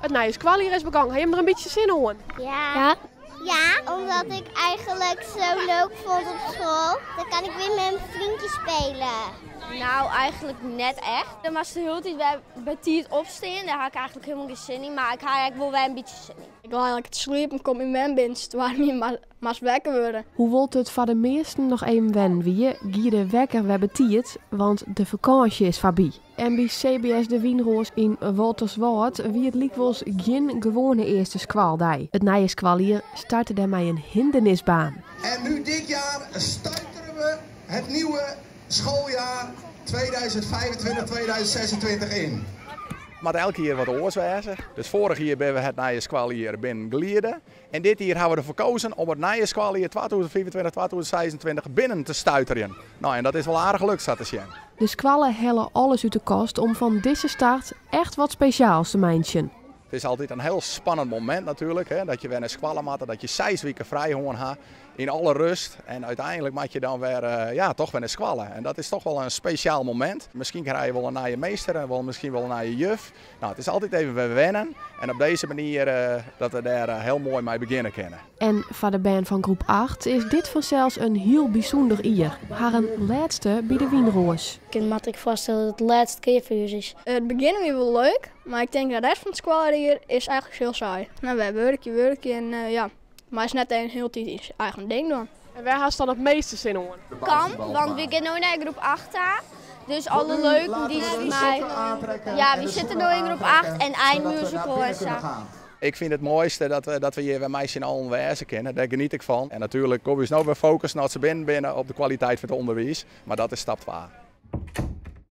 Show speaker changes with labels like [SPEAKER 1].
[SPEAKER 1] Het nieuwe squalier is begonnen. Heb je hem er een beetje zin in?
[SPEAKER 2] Ja. Ja, omdat ik eigenlijk zo leuk vond op school. Dan kan ik weer met mijn vriendjes spelen.
[SPEAKER 3] Nou, eigenlijk net echt. Dan was de hele tijd bij het opstaan. Daar had ik eigenlijk helemaal geen zin in. Maar ik had eigenlijk wel een beetje zin in.
[SPEAKER 4] Ik wil eigenlijk het sliepen, kom in mijn binnenst waar je maar wekker worden.
[SPEAKER 1] Hoe wilt het voor de meesten nog even wennen wie? Gie de wekker we betiert, want de vakantie is voorbij. En bij CBS de Wienroos in Wolterswoud wie het liep was geen gewone eerste squaldag. Het nieuwe squalier startte daarmee een hindernisbaan.
[SPEAKER 5] En nu dit jaar stuiteren we het nieuwe schooljaar 2025-2026 in.
[SPEAKER 6] Maar elke keer wat oors wezen. Dus vorig jaar hebben we het nieuwe squalier binnen geleden. En dit jaar hebben we ervoor gekozen om het nieuwe squalier 2024-2026 binnen te stuiteren. Nou, en dat is wel aardig gelukt, zat te zien.
[SPEAKER 1] De squallen hellen alles uit de kast om van deze start echt wat speciaals te mensen.
[SPEAKER 6] Het is altijd een heel spannend moment natuurlijk, hè, dat je weer een squallen maakt, dat je 6 weken vrij gewoon hebt in alle rust. En uiteindelijk maak je dan weer toch weer een squallen. En dat is toch wel een speciaal moment. Misschien krijg je wel een nieuwe meester en misschien wel een nieuwe juf. Nou, het is altijd even weer wennen. En op deze manier dat we daar heel mooi mee beginnen kunnen.
[SPEAKER 1] En voor de band van groep 8 is dit vanzelfs een heel bijzonder jaar. Haar laatste bij de Wienroos.
[SPEAKER 4] Ik kan me voorstellen dat het de laatste keer voor jullie is. Het begin weer wel leuk, maar ik denk dat de rest van het squad hier is eigenlijk heel saai. Nou, we hebben werkje en ja, maar het is net een heel tijd eigen ding doen.
[SPEAKER 1] En waar had dan het meeste zin in?
[SPEAKER 3] Kamp, want we gaan nu naar groep 8 aan. Dus alle leuken die mij. Ja, we zitten nu in groep 8 en eindmusical en zo.
[SPEAKER 6] Ik vind het mooiste dat we hier bij mij in allen wezen kennen. Daar geniet ik van. En natuurlijk kom je nou weer focussen als ze binnen op de kwaliteit van het onderwijs. Maar dat is stap 2.